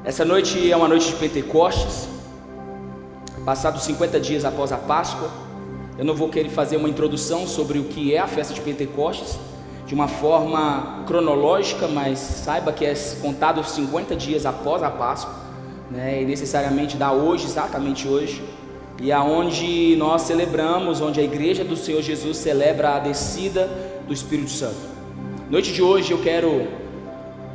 Essa noite é uma noite de Pentecostes, passados 50 dias após a Páscoa. Eu não vou querer fazer uma introdução sobre o que é a festa de Pentecostes de uma forma cronológica, mas saiba que é contado 50 dias após a Páscoa, né? E necessariamente dá hoje, exatamente hoje, e aonde nós celebramos, onde a igreja do Senhor Jesus celebra a descida do Espírito Santo. Noite de hoje eu quero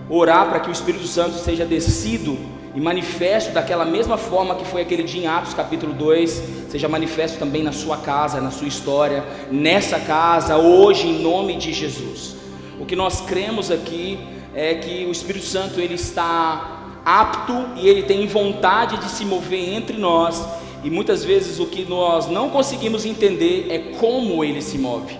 orar para que o Espírito Santo seja descido e manifesto daquela mesma forma que foi aquele dia em Atos capítulo 2, seja manifesto também na sua casa, na sua história, nessa casa, hoje, em nome de Jesus. O que nós cremos aqui é que o Espírito Santo ele está apto e ele tem vontade de se mover entre nós, e muitas vezes o que nós não conseguimos entender é como ele se move.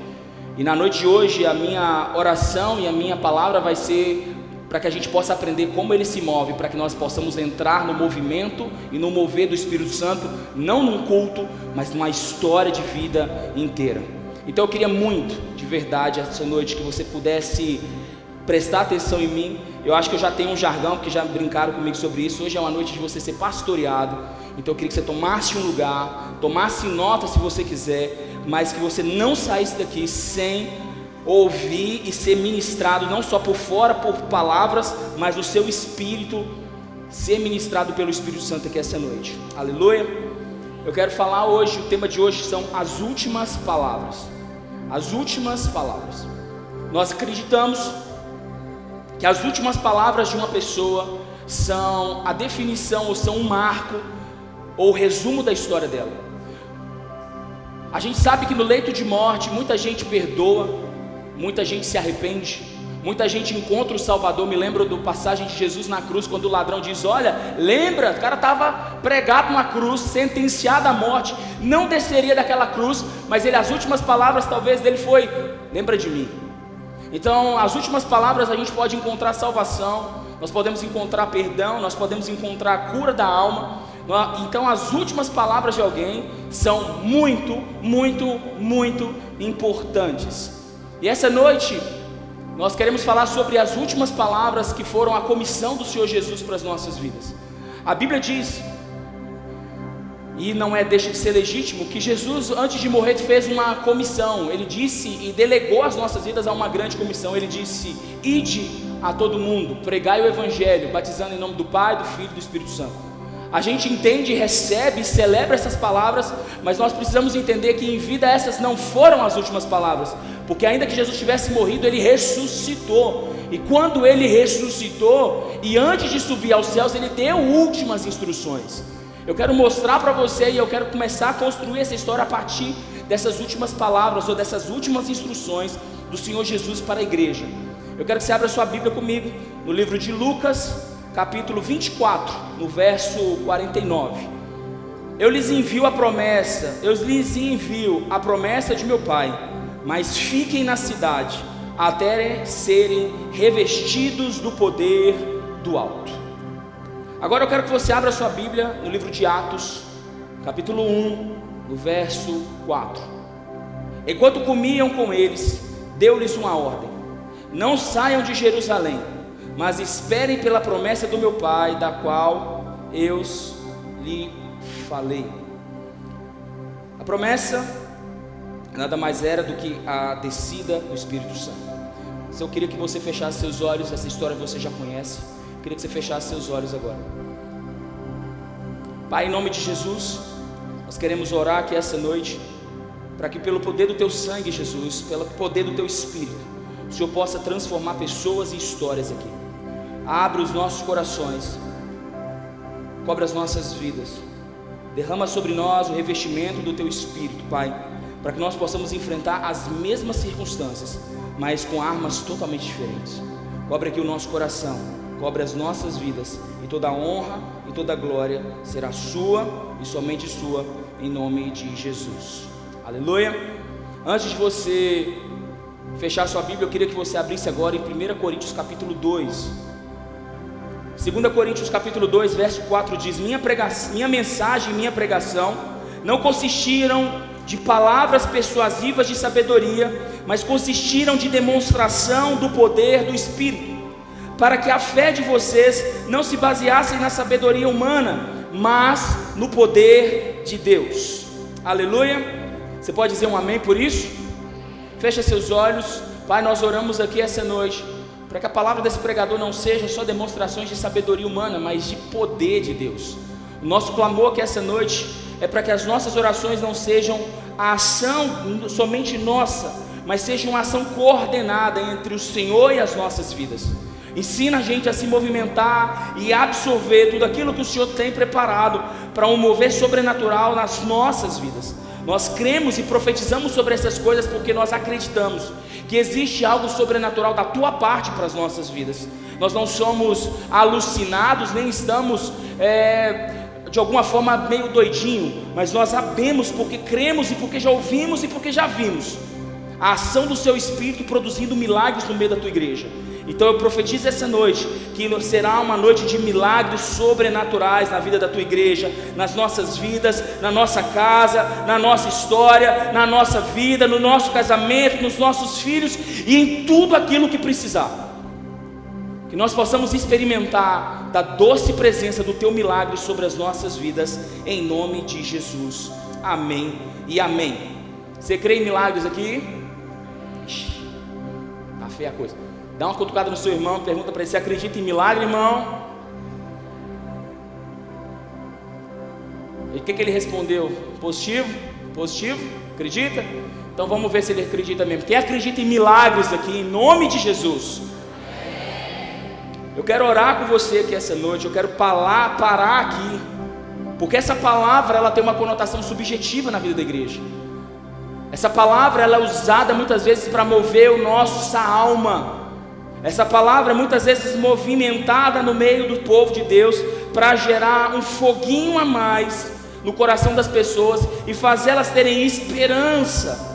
E na noite de hoje a minha oração e a minha palavra vai ser para que a gente possa aprender como ele se move, para que nós possamos entrar no movimento e no mover do Espírito Santo, não num culto, mas numa história de vida inteira. Então eu queria muito, de verdade, essa noite, que você pudesse prestar atenção em mim. Eu acho que eu já tenho um jargão, porque já brincaram comigo sobre isso. Hoje é uma noite de você ser pastoreado, então eu queria que você tomasse um lugar, tomasse nota se você quiser, mas que você não saísse daqui sem ouvir e ser ministrado, não só por fora, por palavras, mas o seu espírito ser ministrado pelo Espírito Santo aqui essa noite. Aleluia. Eu quero falar hoje, o tema de hoje são as últimas palavras. As últimas palavras. Nós acreditamos que as últimas palavras de uma pessoa são a definição, ou são um marco, ou o resumo da história dela. A gente sabe que no leito de morte muita gente perdoa, muita gente se arrepende, muita gente encontra o Salvador. Me lembro da passagem de Jesus na cruz, quando o ladrão diz: olha, lembra, o cara estava pregado na cruz, sentenciado à morte, não desceria daquela cruz, mas ele, as últimas palavras talvez dele foi: lembra de mim. Então as últimas palavras a gente pode encontrar salvação, nós podemos encontrar perdão, nós podemos encontrar a cura da alma. Então as últimas palavras de alguém são muito, muito, muito importantes. E essa noite nós queremos falar sobre as últimas palavras que foram a comissão do Senhor Jesus para as nossas vidas. A Bíblia diz, e não deixa de ser legítimo, que Jesus antes de morrer fez uma comissão. Ele disse e delegou as nossas vidas a uma grande comissão. Ele disse: ide a todo mundo, pregai o Evangelho, batizando em nome do Pai, do Filho e do Espírito Santo. A gente entende, recebe e celebra essas palavras, mas nós precisamos entender que em vida essas não foram as últimas palavras, porque ainda que Jesus tivesse morrido, ele ressuscitou, e quando ele ressuscitou, e antes de subir aos céus, ele deu últimas instruções. Eu quero mostrar para você, e eu quero começar a construir essa história a partir dessas últimas palavras, ou dessas últimas instruções do Senhor Jesus para a igreja. Eu quero que você abra sua Bíblia comigo, no livro de Lucas, capítulo 24, no verso 49. Eu lhes envio a promessa de meu Pai, mas fiquem na cidade, até serem revestidos do poder do alto. Agora eu quero que você abra sua Bíblia no livro de Atos, capítulo 1, no verso 4. Enquanto comiam com eles, deu-lhes uma ordem: não saiam de Jerusalém, mas esperem pela promessa do meu Pai, da qual eu lhe falei. A promessa nada mais era do que a descida do Espírito Santo. Eu queria que você fechasse seus olhos. Essa história você já conhece. Eu queria que você fechasse seus olhos agora. Pai, em nome de Jesus, nós queremos orar aqui essa noite, para que pelo poder do teu sangue, Jesus, pelo poder do teu Espírito, o Senhor possa transformar pessoas e histórias aqui. Abre os nossos corações, cobre as nossas vidas, derrama sobre nós o revestimento do teu Espírito, Pai, para que nós possamos enfrentar as mesmas circunstâncias, mas com armas totalmente diferentes. Cobre aqui o nosso coração, cobre as nossas vidas, e toda a honra e toda a glória será sua e somente sua, em nome de Jesus. Aleluia. Antes de você fechar sua Bíblia, eu queria que você abrisse agora em 1 Coríntios capítulo 2. 2 Coríntios capítulo 2, verso 4 diz: minha mensagem e minha pregação não consistiram de palavras persuasivas de sabedoria, mas consistiram de demonstração do poder do Espírito, para que a fé de vocês não se baseasse na sabedoria humana, mas no poder de Deus. Aleluia. Você pode dizer um amém por isso? Fecha seus olhos. Pai, nós oramos aqui essa noite para que a palavra desse pregador não seja só demonstrações de sabedoria humana, mas de poder de Deus. O nosso clamor aqui essa noite é para que as nossas orações não sejam a ação somente nossa, mas seja uma ação coordenada entre o Senhor e as nossas vidas. Ensina a gente a se movimentar e absorver tudo aquilo que o Senhor tem preparado para um mover sobrenatural nas nossas vidas. Nós cremos e profetizamos sobre essas coisas porque nós acreditamos que existe algo sobrenatural da tua parte para as nossas vidas. Nós não somos alucinados, nem estamos de alguma forma meio doidinho, mas nós sabemos porque cremos e porque já ouvimos e porque já vimos a ação do seu Espírito produzindo milagres no meio da tua igreja. Então eu profetizo essa noite que será uma noite de milagres sobrenaturais na vida da tua igreja, nas nossas vidas, na nossa casa, na nossa história, na nossa vida, no nosso casamento, nos nossos filhos e em tudo aquilo que precisar. Que nós possamos experimentar da doce presença do teu milagre sobre as nossas vidas, em nome de Jesus. Amém e amém. Você crê em milagres aqui? Tá feia a coisa. Dá uma cutucada no seu irmão, pergunta para ele: você acredita em milagre, irmão? E o que ele respondeu? Positivo? Positivo? Acredita? Então vamos ver se ele acredita mesmo. Quem acredita em milagres aqui, em nome de Jesus? Eu quero orar com você aqui essa noite. Eu quero parar aqui, porque essa palavra ela tem uma conotação subjetiva na vida da igreja. Essa palavra ela é usada muitas vezes para mover a nossa alma. Essa palavra muitas vezes movimentada no meio do povo de Deus para gerar um foguinho a mais no coração das pessoas e fazer elas terem esperança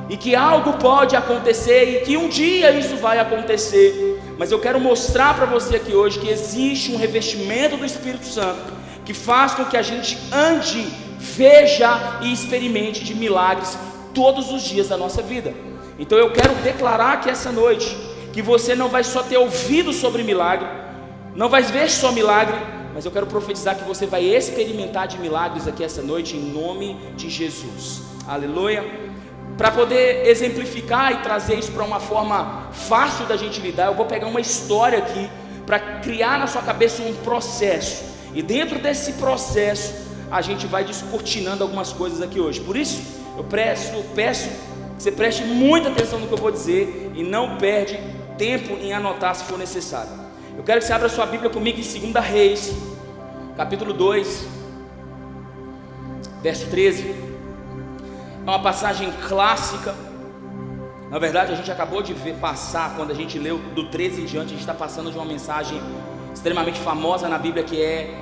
e que algo pode acontecer e que um dia isso vai acontecer. Mas eu quero mostrar para você aqui hoje que existe um revestimento do Espírito Santo que faz com que a gente ande, veja e experimente de milagres todos os dias da nossa vida. Então eu quero declarar aqui essa noite que você não vai só ter ouvido sobre milagre, não vai ver só milagre, mas eu quero profetizar que você vai experimentar de milagres aqui essa noite, em nome de Jesus. Aleluia. Para poder exemplificar e trazer isso para uma forma fácil da gente lidar, eu vou pegar uma história aqui para criar na sua cabeça um processo, e dentro desse processo a gente vai descortinando algumas coisas aqui hoje. Por isso eu peço que você preste muita atenção no que eu vou dizer e não perde tempo em anotar se for necessário. Eu quero que você abra sua Bíblia comigo em 2 Reis, capítulo 2, verso 13. É uma passagem clássica. Na verdade a gente acabou de passar, quando a gente leu do 13 em diante, a gente está passando de uma mensagem extremamente famosa na Bíblia, que é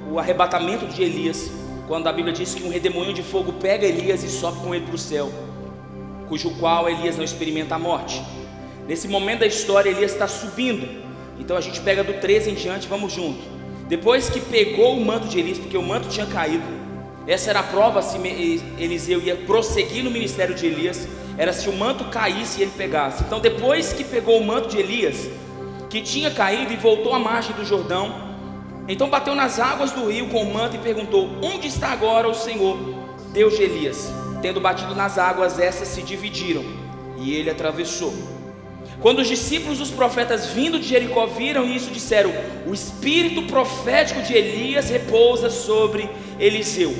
o arrebatamento de Elias, quando a Bíblia diz que um redemoinho de fogo pega Elias e sobe com ele para o céu, cujo qual Elias não experimenta a morte. Nesse momento da história Elias está subindo. Então a gente pega do 13 em diante, vamos junto. Depois que pegou o manto de Elias, porque o manto tinha caído, essa era a prova se Eliseu ia prosseguir no ministério de Elias, era se o manto caísse e ele pegasse. Então depois que pegou o manto de Elias, que tinha caído, e voltou à margem do Jordão, então bateu nas águas do rio com o manto e perguntou: onde está agora o Senhor, Deus de Elias? Tendo batido nas águas, essas se dividiram, e ele atravessou. Quando os discípulos dos profetas vindo de Jericó viram isso, disseram: o espírito profético de Elias repousa sobre Eliseu.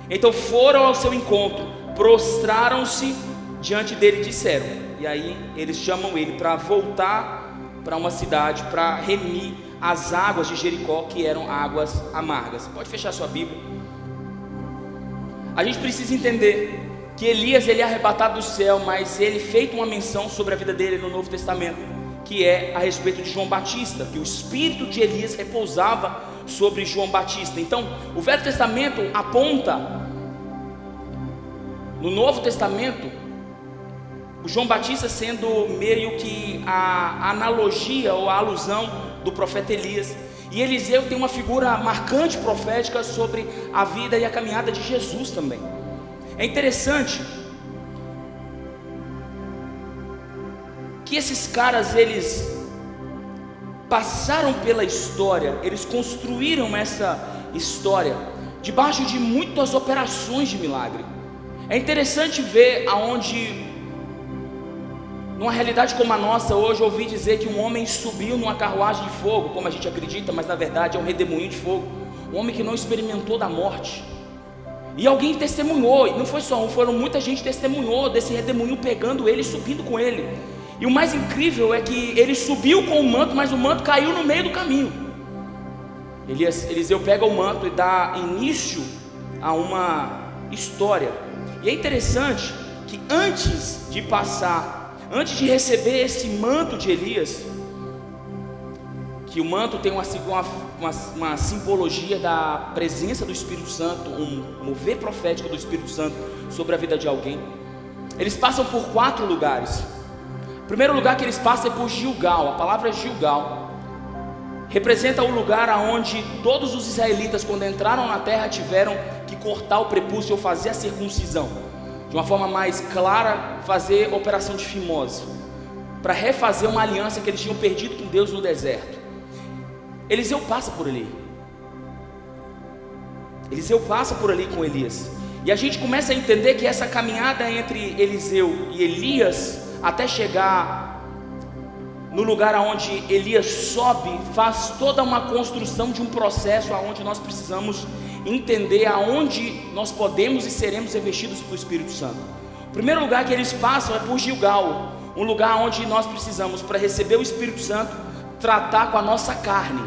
Então foram ao seu encontro, prostraram-se diante dele e disseram, e aí eles chamam ele para voltar para uma cidade, para remir as águas de Jericó, que eram águas amargas. Pode fechar sua Bíblia. A gente precisa entender que Elias ele é arrebatado do céu, mas ele feita uma menção sobre a vida dele no Novo Testamento, que é a respeito de João Batista, que o espírito de Elias repousava sobre João Batista. Então o Velho Testamento aponta no Novo Testamento o João Batista sendo meio que a analogia ou a alusão do profeta Elias. E Eliseu tem uma figura marcante profética sobre a vida e a caminhada de Jesus também. É interessante que esses caras, eles passaram pela história, eles construíram essa história debaixo de muitas operações de milagre. É interessante ver aonde, numa realidade como a nossa hoje, eu ouvi dizer que um homem subiu numa carruagem de fogo, como a gente acredita, mas na verdade é um redemoinho de fogo, um homem que não experimentou da morte. E alguém testemunhou, e não foi só um, foram muita gente testemunhou desse redemoinho pegando ele e subindo com ele. E o mais incrível é que ele subiu com o manto, mas o manto caiu no meio do caminho. Eliseu pega o manto e dá início a uma história. E é interessante que antes de receber esse manto de Elias, que o manto tem uma simbologia da presença do Espírito Santo, um mover profético do Espírito Santo sobre a vida de alguém. Eles passam por 4 lugares. O primeiro lugar que eles passam é por Gilgal. A palavra Gilgal representa o lugar onde todos os israelitas, quando entraram na terra, tiveram que cortar o prepúcio ou fazer a circuncisão. De uma forma mais clara, fazer operação de fimose, para refazer uma aliança que eles tinham perdido com Deus no deserto. Eliseu passa por ali. Eliseu passa por ali com Elias. E a gente começa a entender que essa caminhada entre Eliseu e Elias, até chegar no lugar onde Elias sobe, faz toda uma construção de um processo aonde nós precisamos entender aonde nós podemos e seremos revestidos pelo Espírito Santo. O primeiro lugar que eles passam é por Gilgal, um lugar onde nós precisamos, para receber o Espírito Santo, tratar com a nossa carne.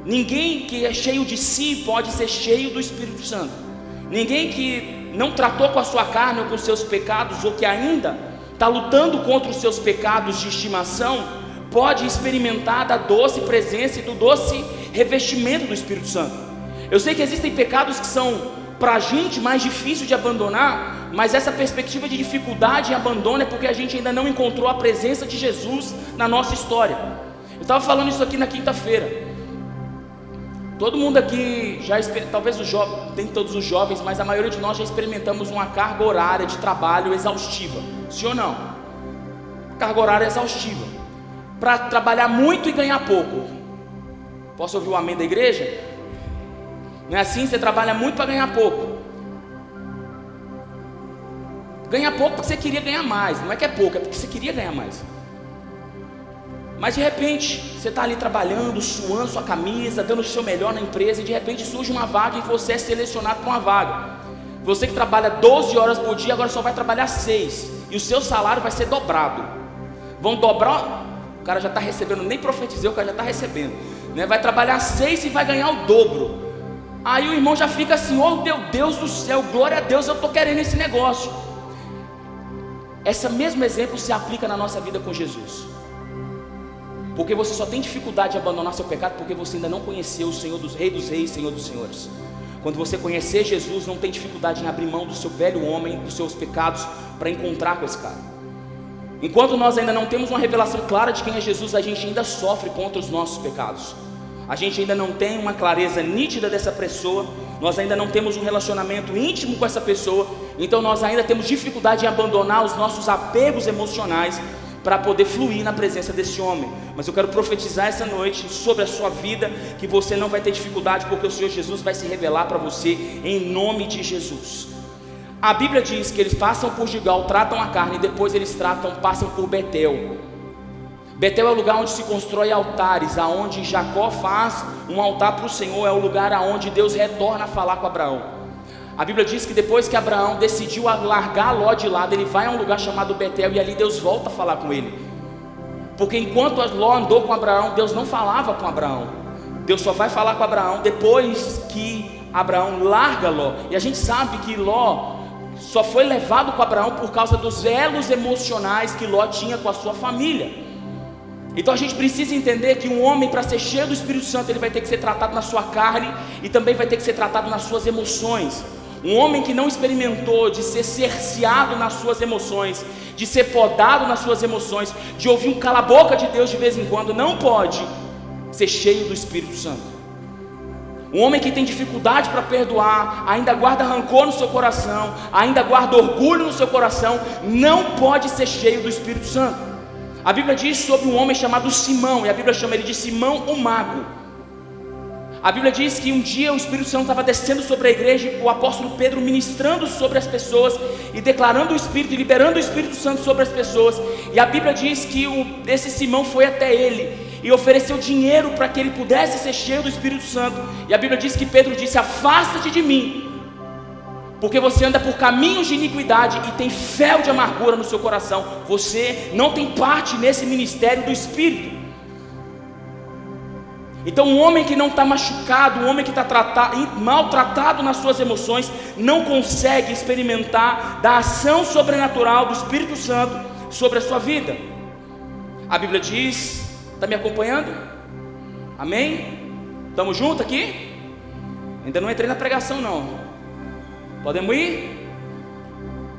Ninguém que é cheio de si pode ser cheio do Espírito Santo. Ninguém que não tratou com a sua carne ou com os seus pecados, ou que ainda está lutando contra os seus pecados de estimação, pode experimentar da doce presença e do doce revestimento do Espírito Santo. Eu sei que existem pecados que são para a gente mais difíceis de abandonar, mas essa perspectiva de dificuldade e abandono é porque a gente ainda não encontrou a presença de Jesus na nossa história. Eu estava falando isso aqui na quinta-feira. Todo mundo aqui já talvez os jovens, nem todos os jovens, mas a maioria de nós já experimentamos uma carga horária de trabalho exaustiva. Sim ou não? Carga horária exaustiva. Para trabalhar muito e ganhar pouco. Posso ouvir o amém da igreja? Não é assim? Você trabalha muito para ganhar pouco. Ganha pouco porque você queria ganhar mais. Não é que é pouco, é porque você queria ganhar mais. Mas de repente, você está ali trabalhando, suando sua camisa, dando o seu melhor na empresa, e de repente surge uma vaga e você é selecionado para uma vaga. Você que trabalha 12 horas por dia, agora só vai trabalhar 6. E o seu salário vai ser dobrado. Vão dobrar, o cara já está recebendo, nem profetizei, o cara já está recebendo, né? Vai trabalhar 6 e vai ganhar o dobro. Aí o irmão já fica assim: oh meu Deus do céu, glória a Deus, eu estou querendo esse negócio. Esse mesmo exemplo se aplica na nossa vida com Jesus. Porque você só tem dificuldade de abandonar seu pecado porque você ainda não conheceu o Senhor dos Reis, Senhor dos Senhores. Quando você conhecer Jesus, não tem dificuldade em abrir mão do seu velho homem, dos seus pecados, para encontrar com esse cara. Enquanto nós ainda não temos uma revelação clara de quem é Jesus, a gente ainda sofre contra os nossos pecados. A gente ainda não tem uma clareza nítida dessa pessoa, nós ainda não temos um relacionamento íntimo com essa pessoa, então nós ainda temos dificuldade em abandonar os nossos apegos emocionais para poder fluir na presença desse homem. Mas eu quero profetizar essa noite sobre a sua vida, que você não vai ter dificuldade, porque o Senhor Jesus vai se revelar para você em nome de Jesus. A Bíblia diz que eles passam por Gilgal, tratam a carne, e depois eles passam por Betel. Betel é o lugar onde se constrói altares, aonde Jacó faz um altar para o Senhor, é o lugar aonde Deus retorna a falar com Abraão. A Bíblia diz que depois que Abraão decidiu largar Ló de lado, ele vai a um lugar chamado Betel, e ali Deus volta a falar com ele. Porque enquanto Ló andou com Abraão, Deus não falava com Abraão. Deus só vai falar com Abraão depois que Abraão larga Ló. E a gente sabe que Ló só foi levado com Abraão por causa dos elos emocionais que Ló tinha com a sua família. Então a gente precisa entender que um homem, para ser cheio do Espírito Santo, ele vai ter que ser tratado na sua carne e também vai ter que ser tratado nas suas emoções. Um homem que não experimentou de ser cerceado nas suas emoções, de ser podado nas suas emoções, de ouvir um cala-boca de Deus de vez em quando, não pode ser cheio do Espírito Santo. Um homem que tem dificuldade para perdoar, ainda guarda rancor no seu coração, ainda guarda orgulho no seu coração, não pode ser cheio do Espírito Santo. A Bíblia diz sobre um homem chamado Simão, e a Bíblia chama ele de Simão o Mago. A Bíblia diz que um dia o Espírito Santo estava descendo sobre a igreja, e o apóstolo Pedro ministrando sobre as pessoas, e declarando o Espírito, e liberando o Espírito Santo sobre as pessoas. E a Bíblia diz que esse Simão foi até ele, e ofereceu dinheiro para que ele pudesse ser cheio do Espírito Santo. E a Bíblia diz que Pedro disse: afasta-te de mim, porque você anda por caminhos de iniquidade e tem fel de amargura no seu coração. Você não tem parte nesse ministério do Espírito. Então um homem que não está machucado, um homem que está maltratado nas suas emoções, não consegue experimentar da ação sobrenatural do Espírito Santo sobre a sua vida. A Bíblia diz, está me acompanhando? Amém? Estamos juntos aqui? Ainda não entrei na pregação não. Podemos ir?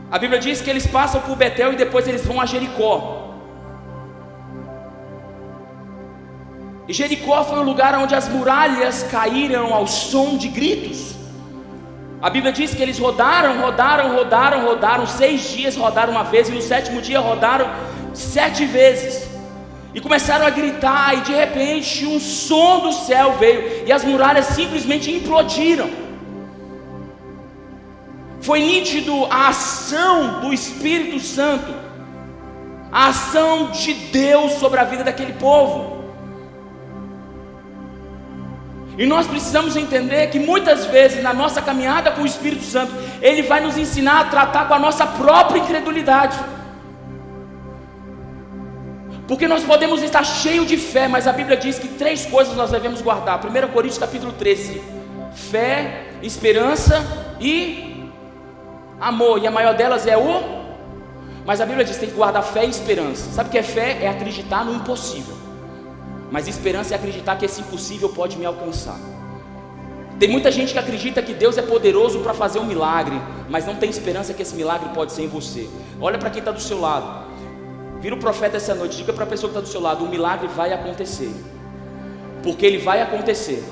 A Bíblia diz que eles passam por Betel e depois eles vão a Jericó. E Jericó foi o lugar onde as muralhas caíram ao som de gritos. A Bíblia diz que eles rodaram 6 dias, rodaram uma vez, e no 7º dia rodaram 7 vezes. E começaram a gritar, e de repente um som do céu veio, e as muralhas simplesmente implodiram. Foi nítido a ação do Espírito Santo, a ação de Deus sobre a vida daquele povo. E nós precisamos entender que muitas vezes na nossa caminhada com o Espírito Santo, Ele vai nos ensinar a tratar com a nossa própria incredulidade. Porque nós podemos estar cheios de fé, mas a Bíblia diz que 3 coisas nós devemos guardar. 1 Coríntios capítulo 13: fé, esperança e amor. E a maior delas é mas a Bíblia diz que tem que guardar fé e esperança. Sabe o que é fé? É acreditar no impossível. Mas esperança é acreditar que esse impossível pode me alcançar. Tem muita gente que acredita que Deus é poderoso para fazer um milagre, mas não tem esperança que esse milagre pode ser em você. Olha para quem está do seu lado. Vira o profeta essa noite, diga para a pessoa que está do seu lado: o milagre vai acontecer. Porque ele vai acontecer.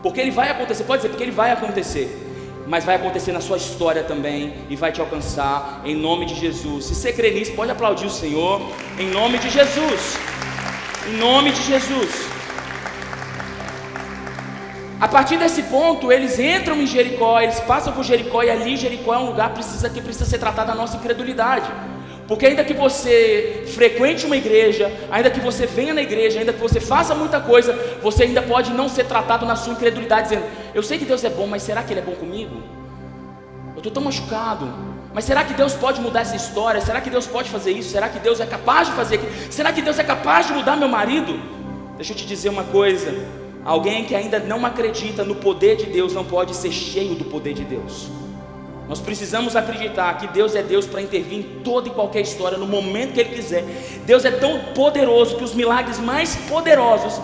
Porque ele vai acontecer, pode dizer, porque ele vai acontecer. Mas vai acontecer na sua história também, e vai te alcançar, em nome de Jesus. Se você crê nisso, pode aplaudir o Senhor, em nome de Jesus. Em nome de Jesus. A partir desse ponto, eles entram em Jericó, eles passam por Jericó, e ali Jericó é um lugar que precisa ser tratado a nossa incredulidade. Porque ainda que você frequente uma igreja, ainda que você venha na igreja, ainda que você faça muita coisa, você ainda pode não ser tratado na sua incredulidade, dizendo: eu sei que Deus é bom, mas será que Ele é bom comigo? Eu estou tão machucado. Mas será que Deus pode mudar essa história? Será que Deus pode fazer isso? Será que Deus é capaz de fazer aquilo? Será que Deus é capaz de mudar meu marido? Deixa eu te dizer uma coisa: alguém que ainda não acredita no poder de Deus não pode ser cheio do poder de Deus. Nós precisamos acreditar que Deus é Deus para intervir em toda e qualquer história, no momento que Ele quiser. Deus é tão poderoso que os milagres mais poderosos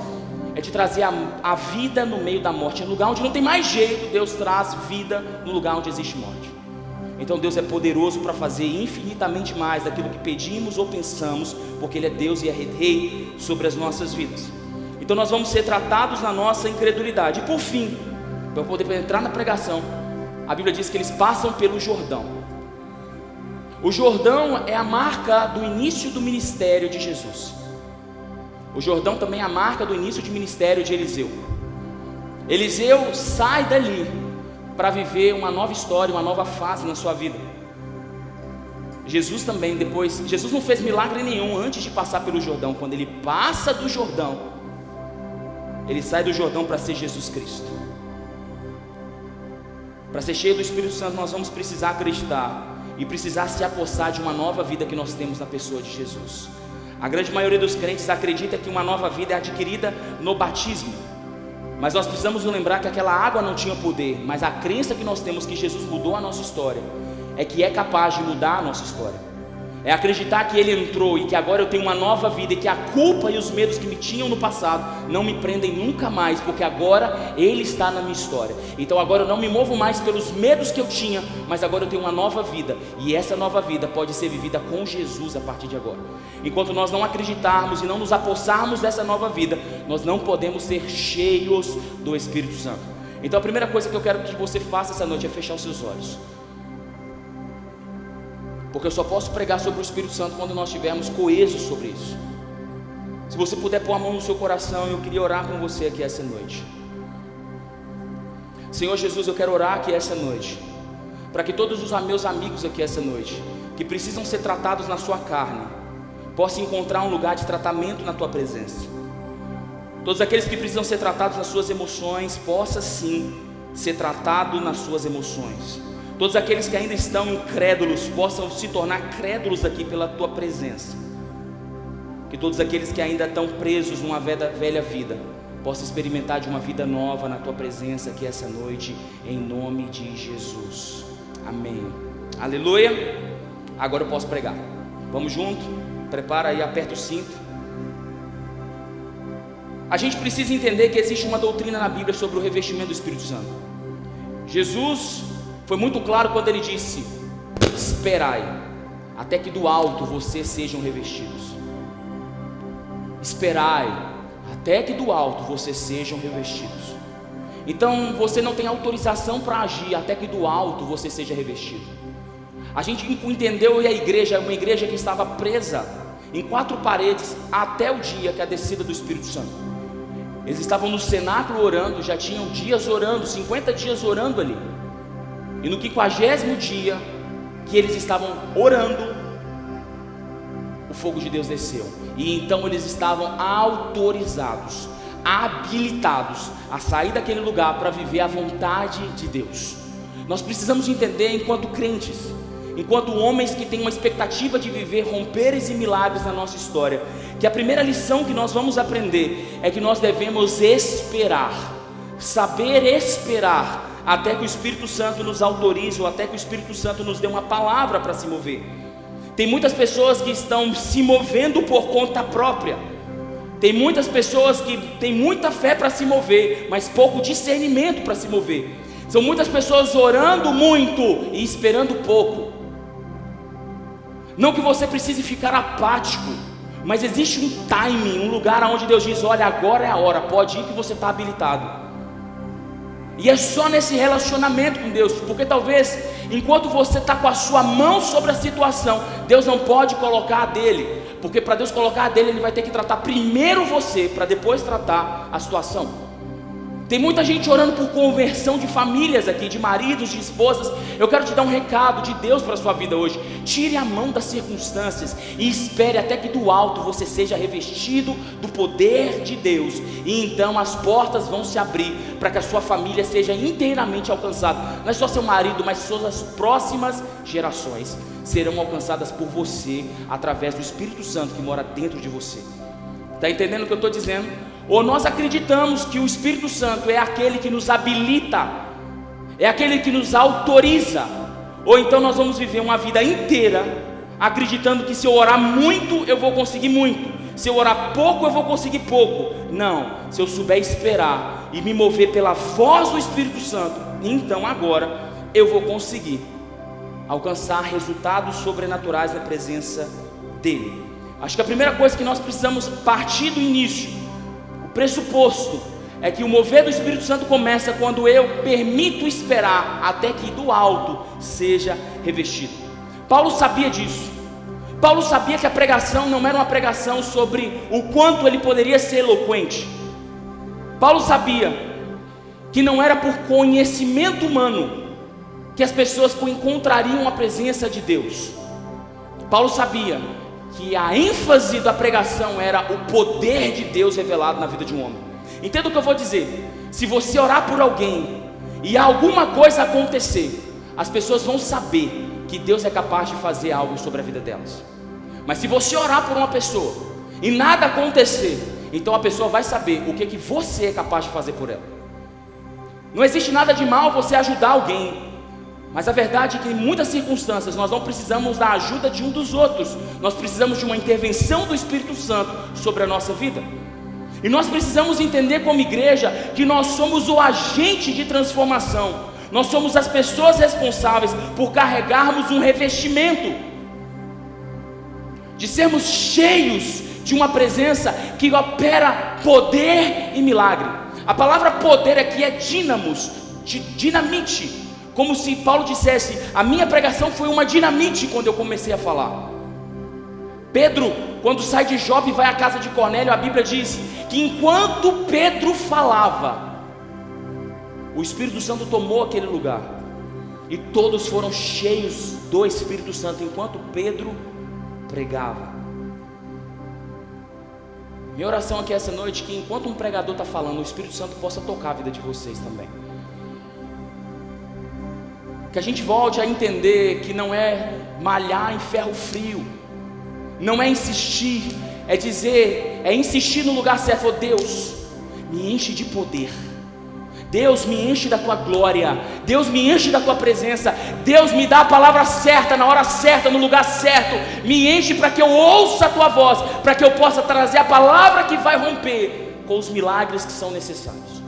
é de trazer a vida no meio da morte. No lugar onde não tem mais jeito, Deus traz vida no lugar onde existe morte. Então Deus é poderoso para fazer infinitamente mais daquilo que pedimos ou pensamos, porque Ele é Deus e é Rei sobre as nossas vidas. Então nós vamos ser tratados na nossa incredulidade. E por fim, para eu poder entrar na pregação, a Bíblia diz que eles passam pelo Jordão. O Jordão é a marca do início do ministério de Jesus. O Jordão também é a marca do início de ministério de Eliseu. Eliseu sai dali para viver uma nova história, uma nova fase na sua vida. Jesus também depois, Jesus não fez milagre nenhum antes de passar pelo Jordão. Quando ele passa do Jordão, ele sai do Jordão para ser Jesus Cristo. Para ser cheio do Espírito Santo, nós vamos precisar acreditar e precisar se apossar de uma nova vida que nós temos na pessoa de Jesus. A grande maioria dos crentes acredita que uma nova vida é adquirida no batismo, mas nós precisamos lembrar que aquela água não tinha poder, mas a crença que nós temos que Jesus mudou a nossa história é que é capaz de mudar a nossa história. É acreditar que Ele entrou e que agora eu tenho uma nova vida, e que a culpa e os medos que me tinham no passado não me prendem nunca mais, porque agora Ele está na minha história. Então agora eu não me movo mais pelos medos que eu tinha, mas agora eu tenho uma nova vida, e essa nova vida pode ser vivida com Jesus a partir de agora. Enquanto nós não acreditarmos e não nos apossarmos dessa nova vida, nós não podemos ser cheios do Espírito Santo. Então a primeira coisa que eu quero que você faça essa noite é fechar os seus olhos. Porque eu só posso pregar sobre o Espírito Santo quando nós estivermos coesos sobre isso. Se você puder pôr a mão no seu coração, eu queria orar com você aqui essa noite. Senhor Jesus, eu quero orar aqui essa noite, para que todos os meus amigos aqui essa noite, que precisam ser tratados na sua carne, possam encontrar um lugar de tratamento na tua presença. Todos aqueles que precisam ser tratados nas suas emoções, possa sim ser tratado nas suas emoções. Todos aqueles que ainda estão incrédulos, possam se tornar crédulos aqui pela tua presença. Que todos aqueles que ainda estão presos numa velha vida, possam experimentar de uma vida nova na tua presença aqui essa noite, em nome de Jesus. Amém. Aleluia. Agora eu posso pregar. Vamos junto? Prepara aí, aperta o cinto. A gente precisa entender que existe uma doutrina na Bíblia sobre o revestimento do Espírito Santo. Jesus foi muito claro quando ele disse: esperai, até que do alto vocês sejam revestidos. Esperai, até que do alto vocês sejam revestidos. Então você não tem autorização para agir até que do alto você seja revestido. A gente entendeu, e a igreja é uma igreja que estava presa em 4 paredes até o dia que a descida do Espírito Santo. Eles estavam no cenáculo orando, já tinham dias orando, 50 dias orando ali. E no 50º dia que eles estavam orando, o fogo de Deus desceu. E então eles estavam autorizados, habilitados a sair daquele lugar para viver a vontade de Deus. Nós precisamos entender, enquanto crentes, enquanto homens que têm uma expectativa de viver romperes e milagres na nossa história, que a primeira lição que nós vamos aprender é que nós devemos esperar, saber esperar, até que o Espírito Santo nos autorize, ou até que o Espírito Santo nos dê uma palavra para se mover. Tem muitas pessoas que estão se movendo por conta própria. Tem muitas pessoas que têm muita fé para se mover, mas pouco discernimento para se mover. São muitas pessoas orando muito e esperando pouco. Não que você precise ficar apático, mas existe um timing, um lugar onde Deus diz: olha, agora é a hora, pode ir que você está habilitado. E é só nesse relacionamento com Deus, porque talvez, enquanto você está com a sua mão sobre a situação, Deus não pode colocar a dele, porque para Deus colocar a dele, Ele vai ter que tratar primeiro você, para depois tratar a situação. Tem muita gente orando por conversão de famílias aqui, de maridos, de esposas. Eu quero te dar um recado de Deus para a sua vida hoje. Tire a mão das circunstâncias e espere até que do alto você seja revestido do poder de Deus. E então as portas vão se abrir para que a sua família seja inteiramente alcançada. Não é só seu marido, mas suas próximas gerações serão alcançadas por você, através do Espírito Santo que mora dentro de você. Está entendendo o que eu estou dizendo? Ou nós acreditamos que o Espírito Santo é aquele que nos habilita, é aquele que nos autoriza, ou então nós vamos viver uma vida inteira acreditando que se eu orar muito eu vou conseguir muito, se eu orar pouco eu vou conseguir pouco. Não, se eu souber esperar e me mover pela voz do Espírito Santo, então agora eu vou conseguir alcançar resultados sobrenaturais na presença dEle. Acho que a primeira coisa que nós precisamos partir do início, o pressuposto, é que o mover do Espírito Santo começa quando eu permito esperar até que do alto seja revestido. Paulo sabia disso. Paulo sabia que a pregação não era uma pregação sobre o quanto ele poderia ser eloquente. Paulo sabia que não era por conhecimento humano que as pessoas encontrariam a presença de Deus. Paulo sabia que a ênfase da pregação era o poder de Deus revelado na vida de um homem. Entenda o que eu vou dizer. Se você orar por alguém e alguma coisa acontecer, as pessoas vão saber que Deus é capaz de fazer algo sobre a vida delas. Mas se você orar por uma pessoa e nada acontecer, então a pessoa vai saber o que você é capaz de fazer por ela. Não existe nada de mal você ajudar alguém, mas a verdade é que em muitas circunstâncias nós não precisamos da ajuda de um dos outros, nós precisamos de uma intervenção do Espírito Santo sobre a nossa vida. E nós precisamos entender como igreja que nós somos o agente de transformação, nós somos as pessoas responsáveis por carregarmos um revestimento, de sermos cheios de uma presença que opera poder e milagre. A palavra poder aqui é dínamos, de dinamite. Como se Paulo dissesse: a minha pregação foi uma dinamite quando eu comecei a falar. Pedro, quando sai de Jope e vai à casa de Cornélio, a Bíblia diz que enquanto Pedro falava, o Espírito Santo tomou aquele lugar, e todos foram cheios do Espírito Santo, enquanto Pedro pregava. Minha oração aqui essa noite é que enquanto um pregador está falando, o Espírito Santo possa tocar a vida de vocês também. Que a gente volte a entender que não é malhar em ferro frio, não é insistir, é dizer, é insistir no lugar certo. Oh, Deus, me enche de poder, Deus me enche da tua glória, Deus me enche da tua presença, Deus me dá a palavra certa, na hora certa, no lugar certo, me enche para que eu ouça a tua voz, para que eu possa trazer a palavra que vai romper com os milagres que são necessários.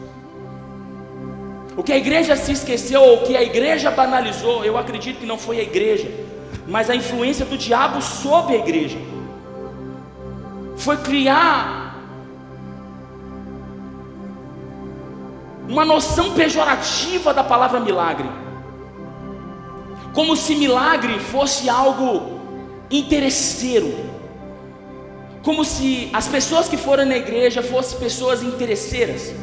O que a igreja se esqueceu, ou o que a igreja banalizou, eu acredito que não foi a igreja, mas a influência do diabo sobre a igreja, foi criar uma noção pejorativa da palavra milagre, como se milagre fosse algo interesseiro, como se as pessoas que foram na igreja fossem pessoas interesseiras.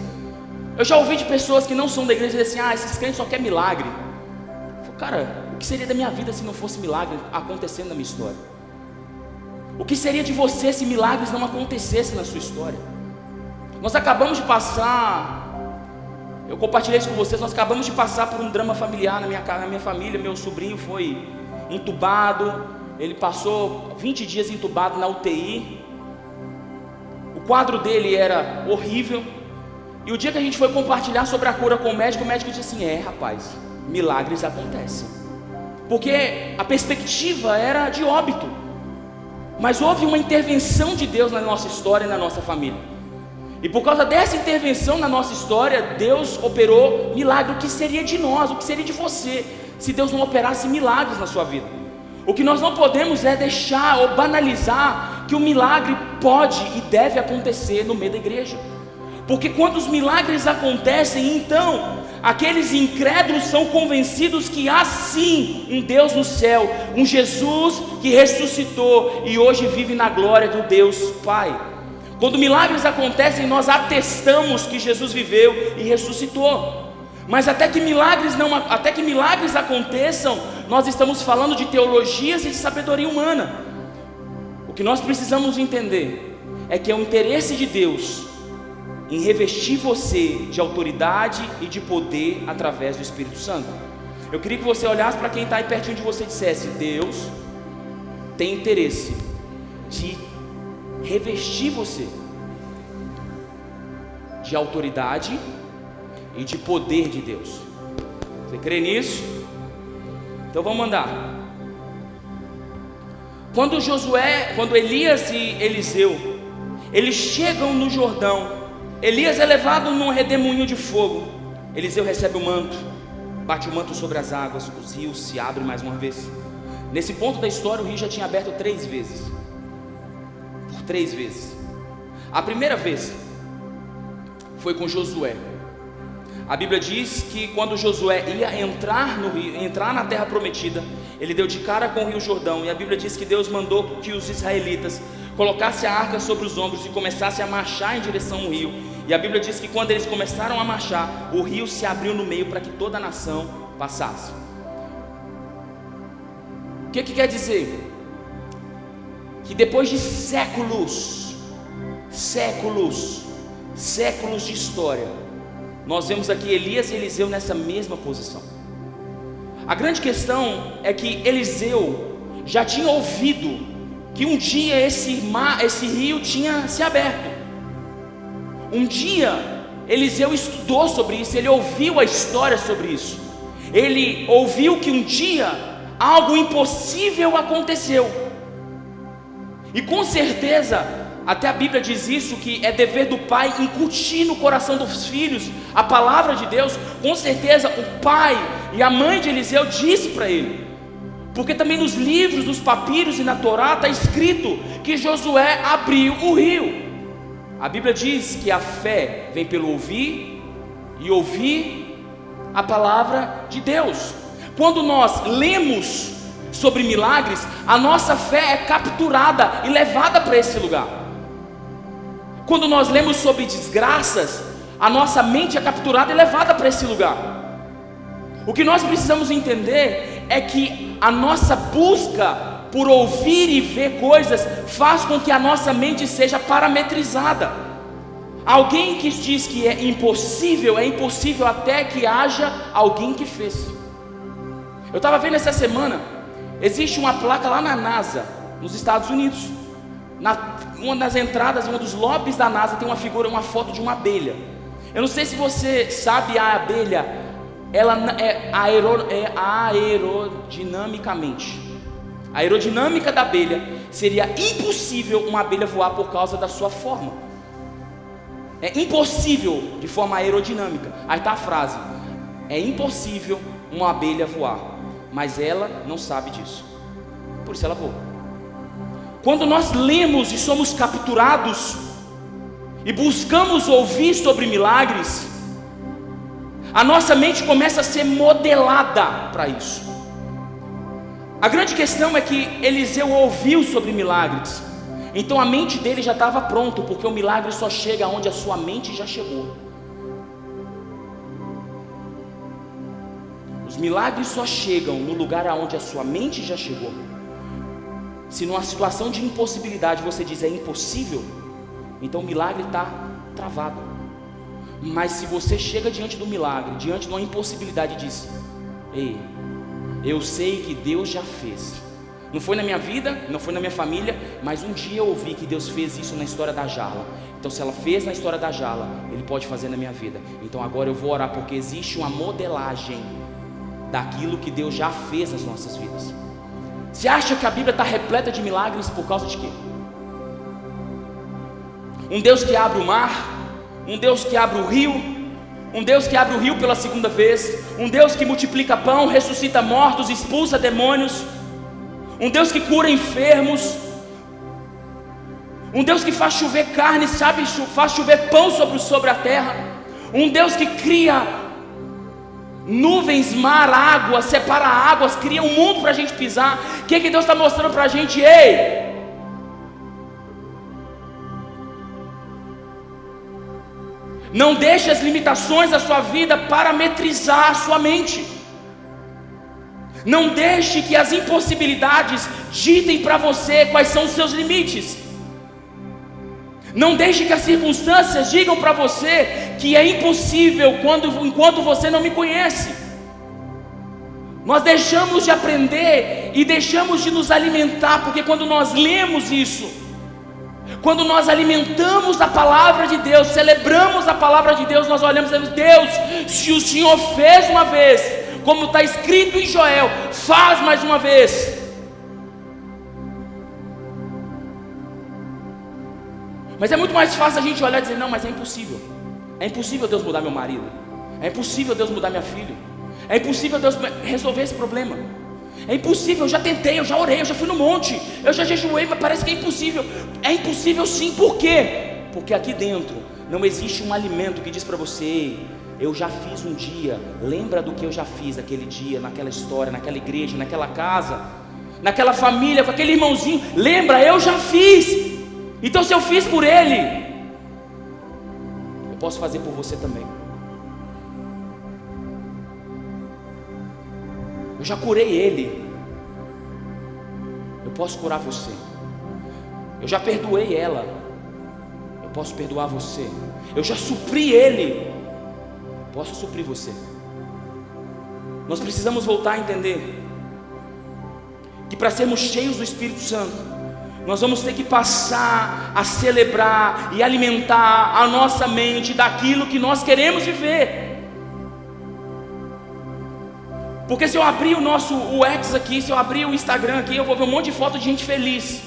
Eu já ouvi de pessoas que não são da igreja dizer assim: esses crentes só querem milagre. Eu falo, cara, o que seria da minha vida se não fosse milagre acontecendo na minha história? O que seria de você se milagres não acontecessem na sua história? Nós acabamos de passar, eu compartilhei isso com vocês, nós acabamos de passar por um drama familiar na minha família. Meu sobrinho foi entubado, ele passou 20 dias entubado na UTI. O quadro dele era horrível. E o dia que a gente foi compartilhar sobre a cura com o médico disse assim: rapaz, milagres acontecem. Porque a perspectiva era de óbito, mas houve uma intervenção de Deus na nossa história e na nossa família. E por causa dessa intervenção na nossa história, Deus operou milagre. O que seria de nós, o que seria de você, se Deus não operasse milagres na sua vida? O que nós não podemos é deixar ou banalizar que o milagre pode e deve acontecer no meio da igreja. Porque quando os milagres acontecem, então aqueles incrédulos são convencidos que há sim um Deus no céu, um Jesus que ressuscitou e hoje vive na glória do Deus Pai. Quando milagres acontecem, nós atestamos que Jesus viveu e ressuscitou. Mas até que milagres aconteçam, nós estamos falando de teologias e de sabedoria humana. O que nós precisamos entender é que é o interesse de Deus em revestir você de autoridade e de poder através do Espírito Santo. Eu queria que você olhasse para quem está aí pertinho de você e dissesse: Deus tem interesse de revestir você de autoridade e de poder de Deus. Você crê nisso? Então vamos andar. Quando Elias e Eliseu, eles chegam no Jordão, Elias é levado num redemoinho de fogo, Eliseu recebe o manto, bate o manto sobre as águas, os rios se abrem mais uma vez. Nesse ponto da história, o rio já tinha aberto 3 vezes. Por 3 vezes. A primeira vez foi com Josué. A Bíblia diz que quando Josué ia entrar no rio, entrar na terra prometida, ele deu de cara com o rio Jordão, e a Bíblia diz que Deus mandou que os israelitas colocassem a arca sobre os ombros e começassem a marchar em direção ao rio. E a Bíblia diz que quando eles começaram a marchar, o rio se abriu no meio para que toda a nação passasse. O que quer dizer? Que depois de séculos de história, nós vemos aqui Elias e Eliseu nessa mesma posição. A grande questão é que Eliseu já tinha ouvido que um dia esse rio tinha se aberto. Um dia Eliseu estudou sobre isso, ele ouviu a história sobre isso. Ele ouviu que um dia algo impossível aconteceu. E com certeza, até a Bíblia diz isso, que é dever do pai incutir no coração dos filhos a palavra de Deus. Com certeza o pai e a mãe de Eliseu disse para ele, porque também nos livros, nos papiros e na Torá está escrito que Josué abriu o rio. A Bíblia diz que a fé vem pelo ouvir e ouvir a palavra de Deus. Quando nós lemos sobre milagres, a nossa fé é capturada e levada para esse lugar. Quando nós lemos sobre desgraças, a nossa mente é capturada e levada para esse lugar. O que nós precisamos entender é que a nossa busca por ouvir e ver coisas faz com que a nossa mente seja parametrizada. Alguém que diz que é impossível até que haja alguém que fez. Eu estava vendo essa semana, existe uma placa lá na NASA, nos Estados Unidos. Uma das entradas, um dos lobbies da NASA tem uma foto de uma abelha. Eu não sei se você sabe, a abelha, ela é aerodinamicamente. A aerodinâmica da abelha seria impossível uma abelha voar por causa da sua forma. É impossível de forma aerodinâmica. Aí está a frase: é impossível uma abelha voar, mas ela não sabe disso, por isso ela voa. Quando nós lemos e somos capturados e buscamos ouvir sobre milagres, a nossa mente começa a ser modelada para isso. A grande questão é que Eliseu ouviu sobre milagres, então a mente dele já estava pronta, porque o milagre só chega onde a sua mente já chegou. Os milagres só chegam no lugar aonde a sua mente já chegou. Se numa situação de impossibilidade você diz é impossível, então o milagre está travado. Mas se você chega diante do milagre, diante de uma impossibilidade, e diz: ei, eu sei que Deus já fez. Não foi na minha vida, não foi na minha família, mas um dia eu ouvi que Deus fez isso na história da Jarla. Então se ela fez na história da Jarla, Ele pode fazer na minha vida. Então agora eu vou orar, porque existe uma modelagem daquilo que Deus já fez nas nossas vidas. Você acha que a Bíblia está repleta de milagres por causa de quê? Um Deus que abre o mar, um Deus que abre o rio, um Deus que abre o rio pela segunda vez, um Deus que multiplica pão, ressuscita mortos, expulsa demônios, um Deus que cura enfermos, um Deus que faz chover carne, sabe, faz chover pão sobre a terra, um Deus que cria nuvens, mar, água, separa águas, cria um mundo para a gente pisar. O que Deus está mostrando para a gente? Ei, não deixe as limitações da sua vida parametrizar a sua mente. Não deixe que as impossibilidades ditem para você quais são os seus limites. Não deixe que as circunstâncias digam para você que é impossível enquanto você não me conhece. Nós deixamos de aprender e deixamos de nos alimentar, porque quando nós lemos isso, quando nós alimentamos a palavra de Deus, celebramos a palavra de Deus, nós olhamos e dizemos: Deus, se o Senhor fez uma vez, como está escrito em Joel, faz mais uma vez. Mas é muito mais fácil a gente olhar e dizer: não, mas é impossível. É impossível Deus mudar meu marido. É impossível Deus mudar minha filha. É impossível Deus resolver esse problema. É impossível, eu já tentei, eu já orei, eu já fui no monte, eu já jejuei, mas parece que é impossível. É impossível sim, por quê? Porque aqui dentro não existe um alimento que diz para você: eu já fiz um dia, lembra do que eu já fiz aquele dia, naquela história, naquela igreja, naquela casa, naquela família, com aquele irmãozinho. Lembra, eu já fiz. Então se eu fiz por ele, eu posso fazer por você também. Eu já curei ele, eu posso curar você. Eu já perdoei ela, eu posso perdoar você. Eu já supri ele, eu posso suprir você. Nós precisamos voltar a entender que para sermos cheios do Espírito Santo, nós vamos ter que passar a celebrar e alimentar a nossa mente daquilo que nós queremos viver. Porque se eu abrir o X aqui, se eu abrir o Instagram aqui, eu vou ver um monte de foto de gente feliz.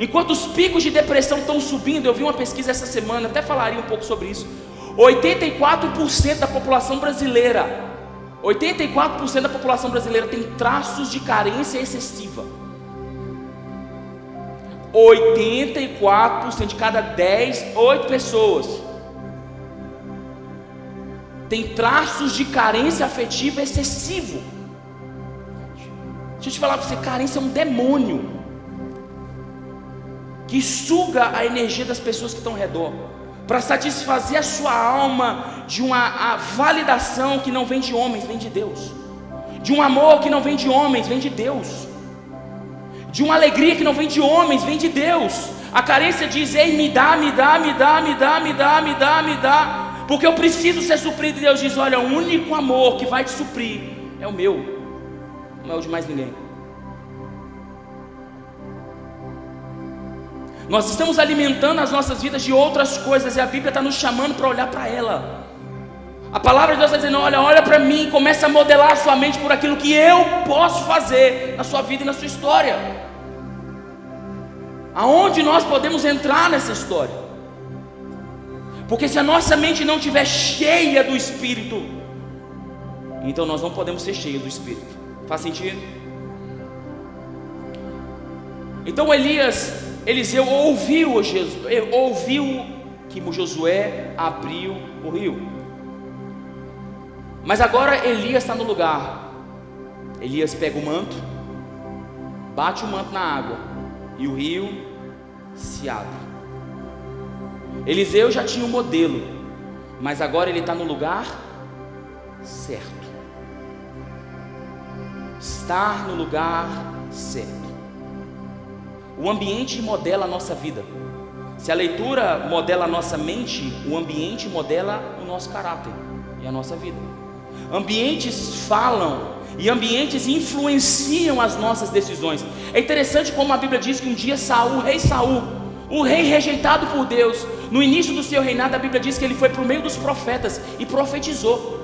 Enquanto os picos de depressão estão subindo, eu vi uma pesquisa essa semana, até falaria um pouco sobre isso. 84% da população brasileira, 84% da população brasileira tem traços de carência excessiva. 84% de cada 8 pessoas tem traços de carência afetiva excessivo. Deixa eu te falar para você, carência é um demônio que suga a energia das pessoas que estão ao redor, para satisfazer a sua alma de uma validação que não vem de homens, vem de Deus, de um amor que não vem de homens, vem de Deus, de uma alegria que não vem de homens, vem de Deus. A carência diz: ei, me dá, me dá, me dá, me dá, me dá, me dá, me dá, porque eu preciso ser suprido. E Deus diz: olha, o único amor que vai te suprir é o meu, não é o de mais ninguém. Nós estamos alimentando as nossas vidas de outras coisas, e a Bíblia está nos chamando para olhar para ela. A palavra de Deus está dizendo: olha para mim, comece a modelar a sua mente por aquilo que eu posso fazer na sua vida e na sua história. Aonde nós podemos entrar nessa história? Porque se a nossa mente não estiver cheia do Espírito, então nós não podemos ser cheios do Espírito. Faz sentido? Então Eliseu ouviu que Josué abriu o rio. Mas agora Elias está no lugar. Elias pega o manto, bate o manto na água, e o rio se abre. Eliseu já tinha um modelo, mas agora ele está no lugar certo. Estar no lugar certo. O ambiente modela a nossa vida. Se a leitura modela a nossa mente, o ambiente modela o nosso caráter e a nossa vida. Ambientes falam e ambientes influenciam as nossas decisões. É interessante como a Bíblia diz que um dia Saul, o rei rejeitado por Deus, no início do seu reinado, a Bíblia diz que ele foi para o meio dos profetas e profetizou.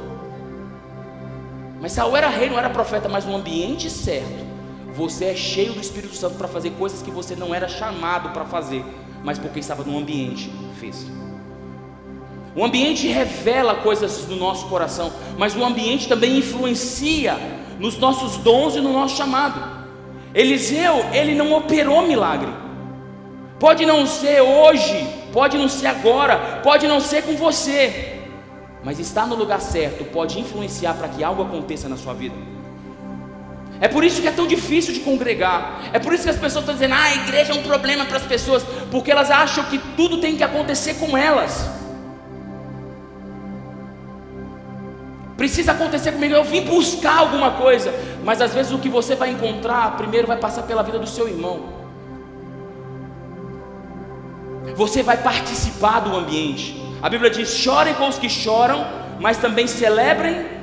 Mas Saul era rei, não era profeta. Mas no ambiente certo, você é cheio do Espírito Santo para fazer coisas que você não era chamado para fazer, mas porque estava no ambiente, fez. O ambiente revela coisas no nosso coração, mas o ambiente também influencia nos nossos dons e no nosso chamado. Eliseu, ele não operou milagre. Pode não ser hoje, pode não ser agora, pode não ser com você, mas estar no lugar certo pode influenciar para que algo aconteça na sua vida. É por isso que é tão difícil de congregar. É por isso que as pessoas estão dizendo: a igreja é um problema para as pessoas, porque elas acham que tudo tem que acontecer com elas. Precisa acontecer comigo, eu vim buscar alguma coisa. Mas às vezes o que você vai encontrar primeiro vai passar pela vida do seu irmão. Você vai participar do ambiente. A Bíblia diz: chorem com os que choram, mas também celebrem.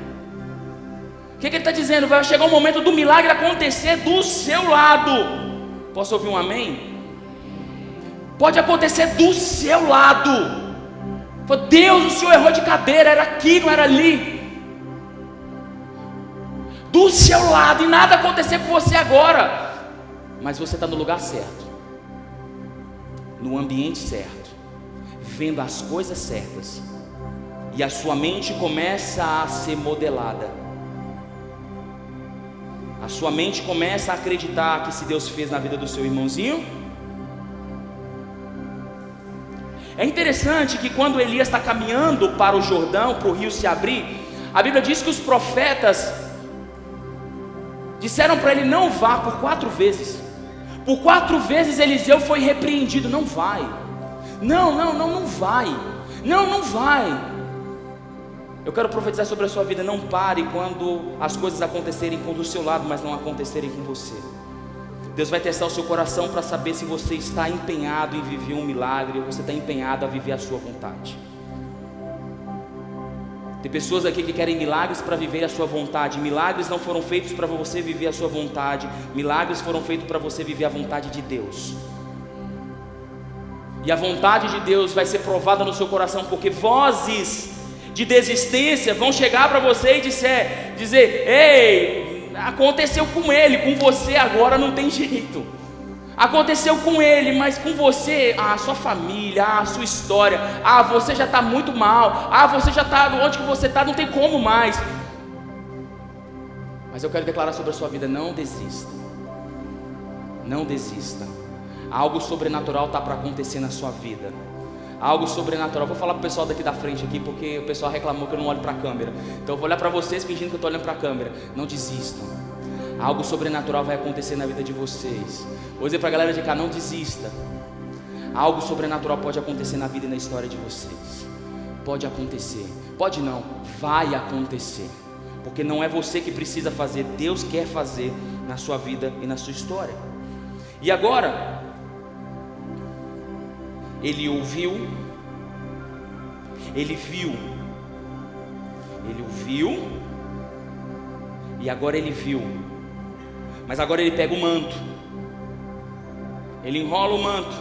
O que ele está dizendo? Vai chegar o momento do milagre acontecer do seu lado. Posso ouvir um amém? Pode acontecer do seu lado. Deus, o Senhor errou de cadeira, era aqui, não era ali. Do seu lado, e nada acontecer com você agora, mas você está no lugar certo, no ambiente certo, vendo as coisas certas, e a sua mente começa a ser modelada. A sua mente começa a acreditar que se Deus fez na vida do seu irmãozinho. É interessante que quando Elias está caminhando para o Jordão, para o rio se abrir, a Bíblia diz que os profetas disseram para ele: não vá, por 4 vezes. Por 4 vezes Eliseu foi repreendido: não vai, não vai, não vai. Eu quero profetizar sobre a sua vida: não pare quando as coisas acontecerem do seu lado, mas não acontecerem com você. Deus vai testar o seu coração para saber se você está empenhado em viver um milagre, ou você está empenhado a viver a sua vontade. Tem pessoas aqui que querem milagres para viver a sua vontade. Milagres não foram feitos para você viver a sua vontade. Milagres foram feitos para você viver a vontade de Deus. E a vontade de Deus vai ser provada no seu coração, porque vozes de desistência vão chegar para você e dizer: ei, aconteceu com ele, com você agora não tem jeito. Aconteceu com ele, mas com você, a sua família, a sua história, você já está muito mal, você já está onde que você está, não tem como mais. Mas eu quero declarar sobre a sua vida: não desista, não desista. Algo sobrenatural está para acontecer na sua vida. Algo sobrenatural. Vou falar para o pessoal daqui da frente aqui, porque o pessoal reclamou que eu não olho para a câmera. Então eu vou olhar para vocês fingindo que eu estou olhando para a câmera. Não desistam. Algo sobrenatural vai acontecer na vida de vocês. Vou dizer para a galera de cá, não desista. Algo sobrenatural pode acontecer na vida e na história de vocês. Pode acontecer. Pode não, vai acontecer. Porque não é você que precisa fazer, Deus quer fazer na sua vida e na sua história. E agora, ele ouviu, ele viu, ele ouviu, e agora ele viu. Mas agora ele pega o manto, ele enrola o manto,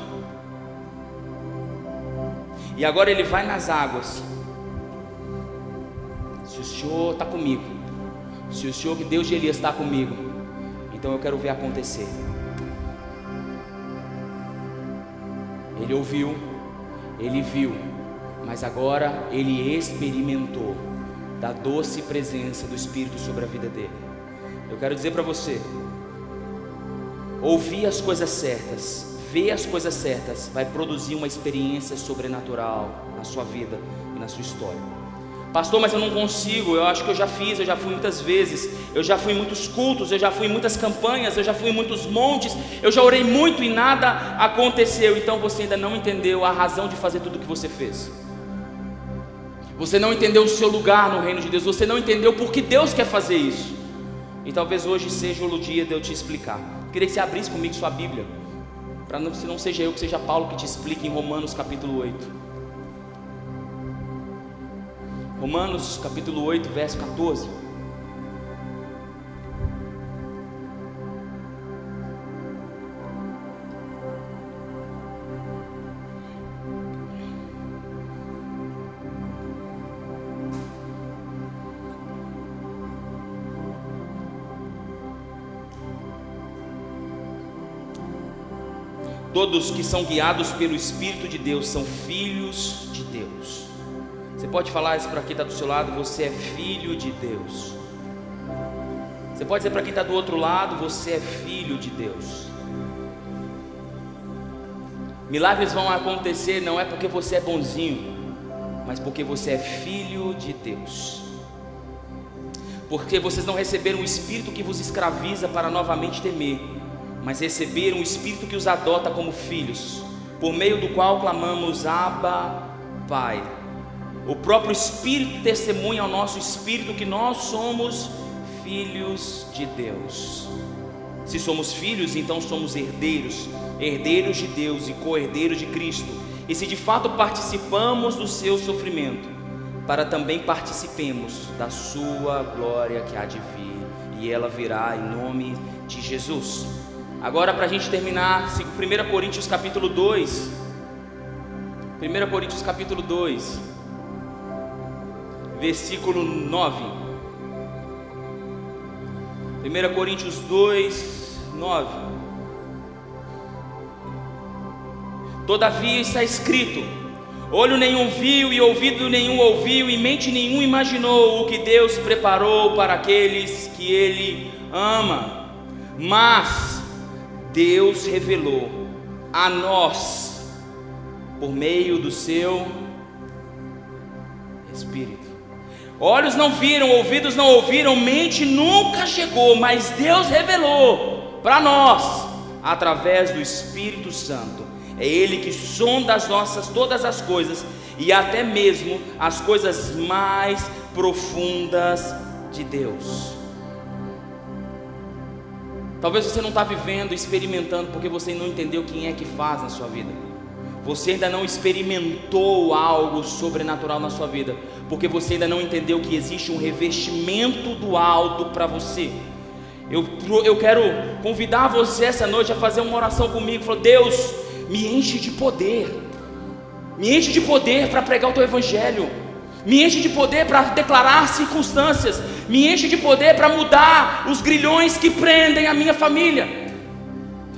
e agora ele vai nas águas. Se o Senhor está comigo, se o Senhor, que Deus de Elias, está comigo, então eu quero ver acontecer. Ele ouviu, ele viu, mas agora ele experimentou da doce presença do Espírito sobre a vida dele. Eu quero dizer para você, ouvir as coisas certas, ver as coisas certas, vai produzir uma experiência sobrenatural na sua vida e na sua história. Pastor, mas eu não consigo. Eu acho que eu já fiz, eu já fui muitas vezes, eu já fui em muitos cultos, eu já fui em muitas campanhas, eu já fui em muitos montes, eu já orei muito e nada aconteceu. Então você ainda não entendeu a razão de fazer tudo o que você fez. Você não entendeu o seu lugar no reino de Deus, você não entendeu por que Deus quer fazer isso. E talvez hoje seja o dia de eu te explicar. Queria que você abrisse comigo sua Bíblia, para não, se não seja eu, que seja Paulo que te explique em Romanos capítulo 8. Romanos capítulo 8, verso 14. Todos que são guiados pelo Espírito de Deus são filhos de Deus. Você pode falar isso para quem está do seu lado: você é filho de Deus. Você pode dizer para quem está do outro lado: você é filho de Deus. Milagres vão acontecer não é porque você é bonzinho, mas porque você é filho de Deus. Porque vocês não receberam o Espírito que vos escraviza para novamente temer, mas receberam o Espírito que os adota como filhos, por meio do qual clamamos: Abba, Pai. O próprio Espírito testemunha ao nosso espírito que nós somos filhos de Deus. Se somos filhos, então somos herdeiros, herdeiros de Deus e co-herdeiros de Cristo. E se de fato participamos do seu sofrimento, para também participemos da sua glória que há de vir, e ela virá em nome de Jesus. Agora, para a gente terminar, 1 Coríntios capítulo 2. 1 Coríntios capítulo 2, versículo 9. 1 Coríntios 2, 9. Todavia está escrito: olho nenhum viu e ouvido nenhum ouviu e mente nenhum imaginou o que Deus preparou para aqueles que Ele ama. Mas Deus revelou a nós por meio do seu Espírito. Olhos não viram, ouvidos não ouviram, mente nunca chegou, mas Deus revelou para nós através do Espírito Santo. É Ele que sonda as nossas todas as coisas, e até mesmo as coisas mais profundas de Deus. Talvez você não está vivendo, experimentando, porque você não entendeu quem é que faz na sua vida. Você ainda não experimentou algo sobrenatural na sua vida, porque você ainda não entendeu que existe um revestimento do alto para você. Eu quero convidar você essa noite a fazer uma oração comigo. Falou: Deus, me enche de poder. Me enche de poder para pregar o teu evangelho. Me enche de poder para declarar circunstâncias. Me enche de poder para mudar os grilhões que prendem a minha família.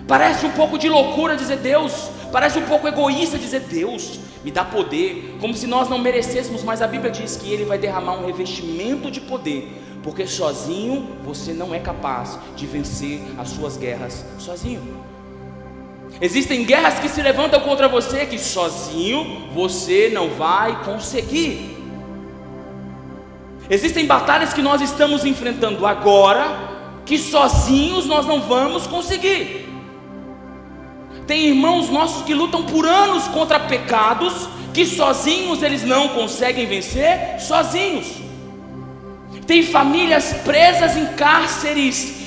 Parece um pouco de loucura dizer Deus, parece um pouco egoísta dizer Deus, me dá poder, como se nós não merecêssemos, mas a Bíblia diz que Ele vai derramar um revestimento de poder, porque sozinho você não é capaz de vencer as suas guerras sozinho. Existem guerras que se levantam contra você que sozinho você não vai conseguir. Existem batalhas que nós estamos enfrentando agora que sozinhos nós não vamos conseguir. Tem irmãos nossos que lutam por anos contra pecados que sozinhos eles não conseguem vencer sozinhos. Tem famílias presas em cárceres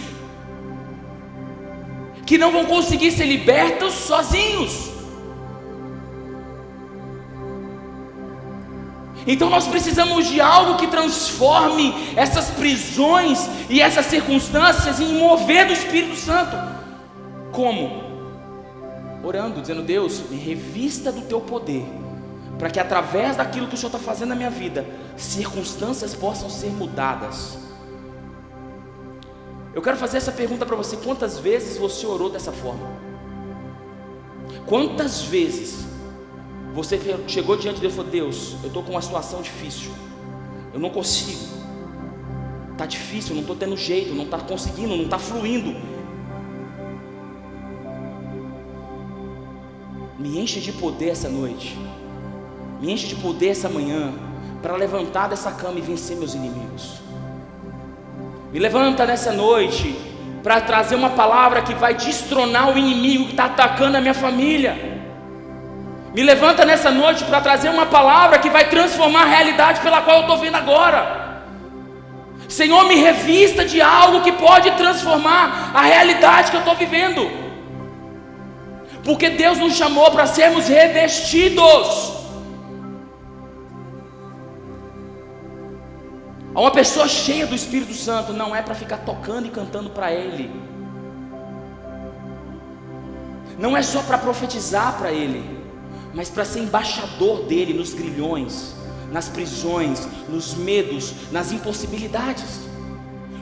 que não vão conseguir ser libertos sozinhos. Então nós precisamos de algo que transforme essas prisões e essas circunstâncias em mover do Espírito Santo. Como? Orando, dizendo: Deus, me revista do teu poder, para que através daquilo que o Senhor está fazendo na minha vida, circunstâncias possam ser mudadas. Eu quero fazer essa pergunta para você: quantas vezes você orou dessa forma? Quantas vezes você chegou diante de Deus e falou: Deus, eu estou com uma situação difícil, eu não consigo, está difícil, não estou tendo jeito, não está conseguindo, não está fluindo. Me enche de poder essa noite, me enche de poder essa manhã, para levantar dessa cama e vencer meus inimigos. Me levanta nessa noite para trazer uma palavra que vai destronar o inimigo que está atacando a minha família. Me levanta nessa noite para trazer uma palavra que vai transformar a realidade pela qual eu estou vendo agora. Senhor, me revista de algo que pode transformar a realidade que eu estou vivendo, porque Deus nos chamou para sermos revestidos. Uma pessoa cheia do Espírito Santo não é para ficar tocando e cantando para Ele, não é só para profetizar para Ele, mas para ser embaixador dele nos grilhões, nas prisões, nos medos, nas impossibilidades.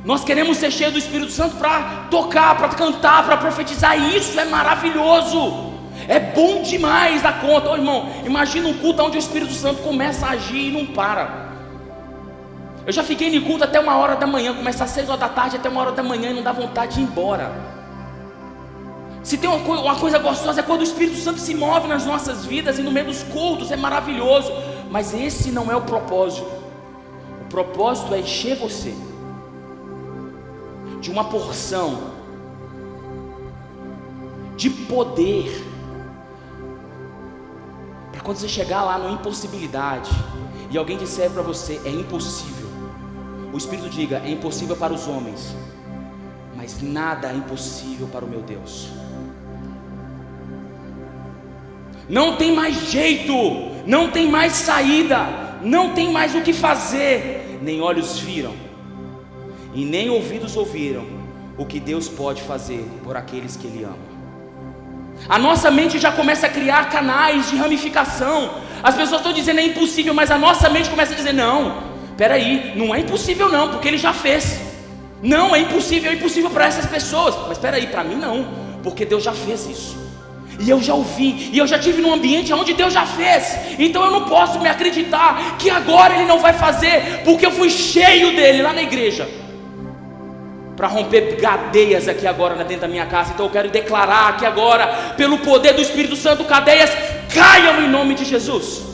Nós queremos ser cheios do Espírito Santo para tocar, para cantar, para profetizar. E isso é maravilhoso, é bom demais da conta. Ô irmão, imagina um culto onde o Espírito Santo começa a agir e não para. Eu já fiquei em culto até 1h da manhã, começa às 6 horas da tarde até 1h da manhã e não dá vontade de ir embora. Se tem uma coisa gostosa é quando o Espírito Santo se move nas nossas vidas e no meio dos cultos, é maravilhoso. Mas esse não é o propósito. O propósito é encher você de uma porção de poder, para quando você chegar lá na impossibilidade e alguém disser para você: é impossível, o Espírito diga: é impossível para os homens, mas nada é impossível para o meu Deus. Não tem mais jeito, não tem mais saída, não tem mais o que fazer. Nem olhos viram e nem ouvidos ouviram o que Deus pode fazer por aqueles que Ele ama. A nossa mente já começa a criar canais de ramificação. As pessoas estão dizendo é impossível, mas a nossa mente começa a dizer: não, peraí, não é impossível não, porque Ele já fez. Não, é impossível para essas pessoas, mas peraí, para mim não, porque Deus já fez isso. E eu já ouvi, e eu já estive num ambiente onde Deus já fez. Então eu não posso me acreditar que agora Ele não vai fazer, porque eu fui cheio dEle lá na igreja, para romper cadeias aqui agora dentro da minha casa. Então eu quero declarar aqui agora, pelo poder do Espírito Santo, cadeias caiam em nome de Jesus.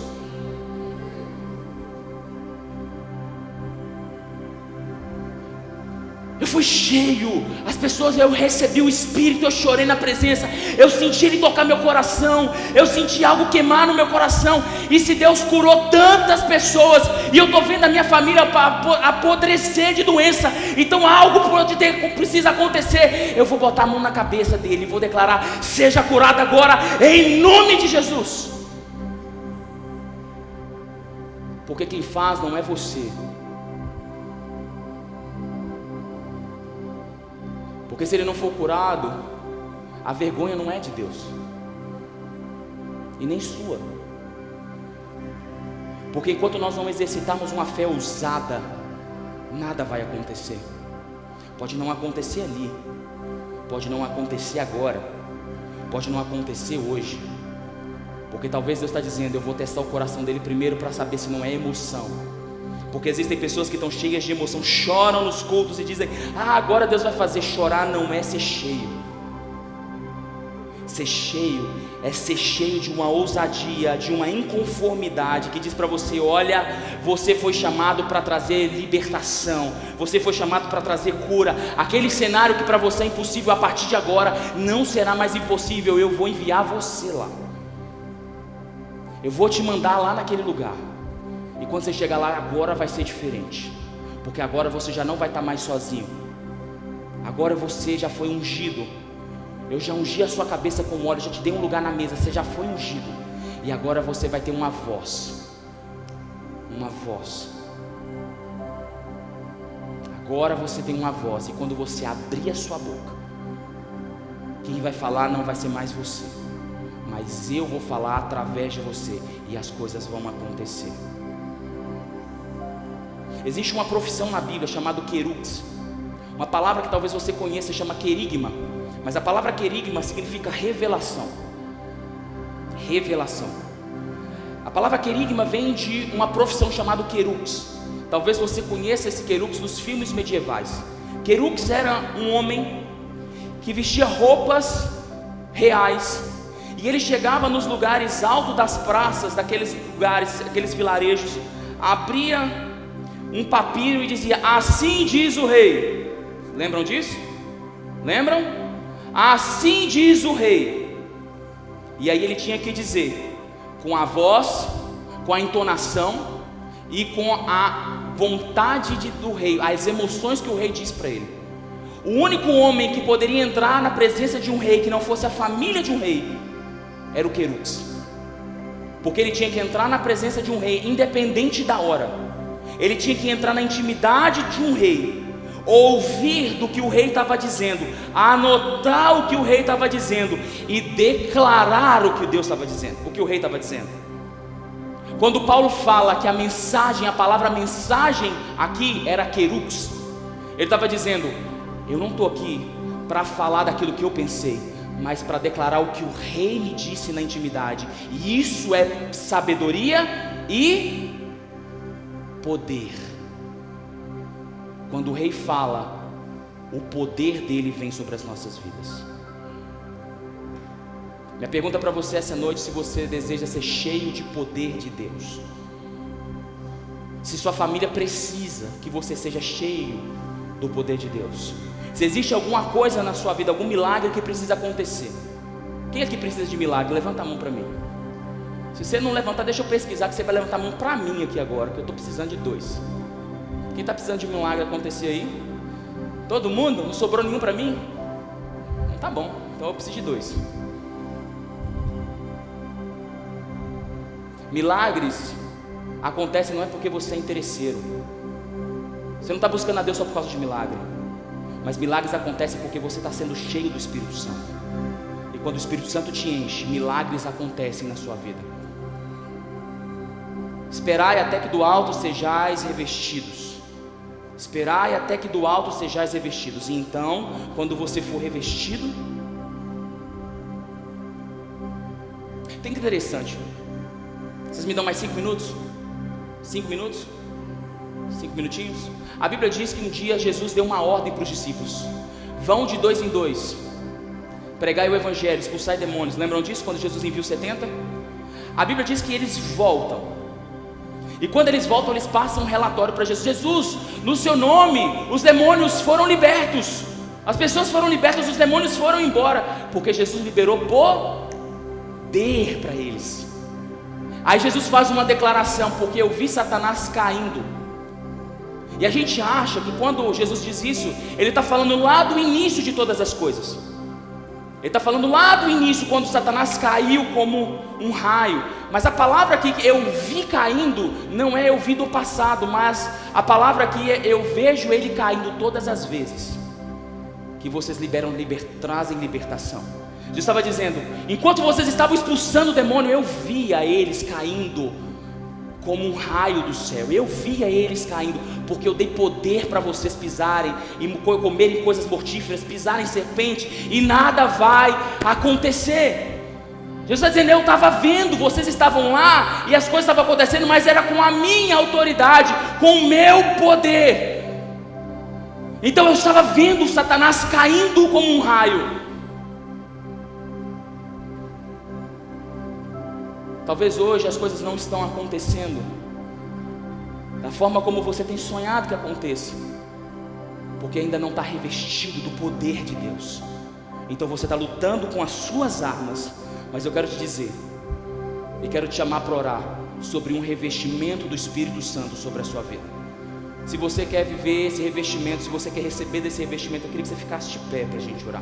Eu fui cheio, as pessoas, eu recebi o Espírito, eu chorei na presença, eu senti Ele tocar meu coração, eu senti algo queimar no meu coração. E se Deus curou tantas pessoas, e eu estou vendo a minha família apodrecer de doença, então algo precisa acontecer. Eu vou botar a mão na cabeça dele e vou declarar: seja curado agora, em nome de Jesus. Porque quem faz não é você. Porque se ele não for curado, a vergonha não é de Deus e nem sua. Porque enquanto nós não exercitarmos uma fé ousada, nada vai acontecer. Pode não acontecer ali, pode não acontecer agora, pode não acontecer hoje, porque talvez Deus está dizendo: eu vou testar o coração dele primeiro para saber se não é emoção. Porque existem pessoas que estão cheias de emoção, choram nos cultos e dizem: ah, agora Deus vai fazer. Chorar não é ser cheio. Ser cheio é ser cheio de uma ousadia, de uma inconformidade, que diz para você: olha, você foi chamado para trazer libertação, você foi chamado para trazer cura. Aquele cenário que para você é impossível, a partir de agora não será mais impossível. Eu vou enviar você lá, eu vou te mandar lá naquele lugar, e quando você chegar lá, agora vai ser diferente, porque agora você já não vai estar mais sozinho, agora você já foi ungido. Eu já ungi a sua cabeça com óleo, já te dei um lugar na mesa, você já foi ungido. E agora você vai ter uma voz. Uma voz. Agora você tem uma voz. E quando você abrir a sua boca, quem vai falar não vai ser mais você, mas eu vou falar através de você, e as coisas vão acontecer. Existe uma profissão na Bíblia chamada querux. Uma palavra que talvez você conheça chama querigma. Mas a palavra querigma significa revelação. Revelação. A palavra querigma vem de uma profissão chamada querux. Talvez você conheça esse querux dos filmes medievais. Querux era um homem que vestia roupas reais, e ele chegava nos lugares altos das praças, daqueles lugares, aqueles vilarejos, abria um papiro e dizia: assim diz o rei. Lembram disso? Lembram? Assim diz o rei. E aí ele tinha que dizer, com a voz, com a entonação e com a vontade do rei, as emoções que o rei diz para ele. O único homem que poderia entrar na presença de um rei que não fosse a família de um rei era o querux, porque ele tinha que entrar na presença de um rei independente da hora. Ele tinha que entrar na intimidade de um rei, ouvir do que o rei estava dizendo, anotar o que o rei estava dizendo e declarar o que Deus estava dizendo, o que o rei estava dizendo. Quando Paulo fala que a mensagem, a palavra mensagem aqui era querux, ele estava dizendo: eu não estou aqui para falar daquilo que eu pensei, mas para declarar o que o rei me disse na intimidade. E isso é sabedoria e poder. Quando o rei fala, o poder dele vem sobre as nossas vidas. Minha pergunta para você essa noite: se você deseja ser cheio de poder de Deus, se sua família precisa que você seja cheio do poder de Deus, se existe alguma coisa na sua vida, algum milagre que precisa acontecer. Quem aqui precisa de milagre? Levanta a mão para mim. Se você não levantar, deixa eu pesquisar, que você vai levantar a mão para mim aqui agora, que eu estou precisando de 2. Quem está precisando de milagre acontecer aí? Todo mundo? Não sobrou nenhum para mim? Tá bom, então eu preciso de 2. Milagres acontecem não é porque você é interesseiro. Você não está buscando a Deus só por causa de milagre, mas milagres acontecem porque você está sendo cheio do Espírito Santo. E quando o Espírito Santo te enche, milagres acontecem na sua vida. Esperai até que do alto sejais revestidos. Esperai até que do alto sejais revestidos. E então, quando você for revestido, tem que interessante. Vocês me dão mais 5 minutos? 5 minutos? 5 minutinhos? A Bíblia diz que um dia Jesus deu uma ordem para os discípulos: vão de 2 em 2, pregai o evangelho, expulsai demônios. Lembram disso? Quando Jesus enviou 70? A Bíblia diz que eles voltam. E quando eles voltam, eles passam um relatório para Jesus: Jesus, no seu nome, os demônios foram libertos, as pessoas foram libertas, os demônios foram embora, porque Jesus liberou poder para eles. Aí Jesus faz uma declaração: porque eu vi Satanás caindo. E a gente acha que quando Jesus diz isso, ele está falando lá do início de todas as coisas. Ele está falando lá do início, quando Satanás caiu como um raio. Mas a palavra aqui que eu vi caindo, não é eu vi do passado, mas a palavra aqui é eu vejo ele caindo todas as vezes que vocês trazem libertação. Jesus estava dizendo: enquanto vocês estavam expulsando o demônio, eu via eles caindo como um raio do céu. Eu via eles caindo, porque eu dei poder para vocês pisarem e comerem coisas mortíferas, pisarem serpente, e nada vai acontecer. Jesus está dizendo: eu estava vendo, vocês estavam lá e as coisas estavam acontecendo, mas era com a minha autoridade, com o meu poder. Então eu estava vendo Satanás caindo como um raio. Talvez hoje as coisas não estão acontecendo da forma como você tem sonhado que aconteça, porque ainda não está revestido do poder de Deus. Então você está lutando com as suas armas. Mas eu quero te dizer, e quero te chamar para orar sobre um revestimento do Espírito Santo sobre a sua vida. Se você quer viver esse revestimento, se você quer receber desse revestimento, eu queria que você ficasse de pé para a gente orar.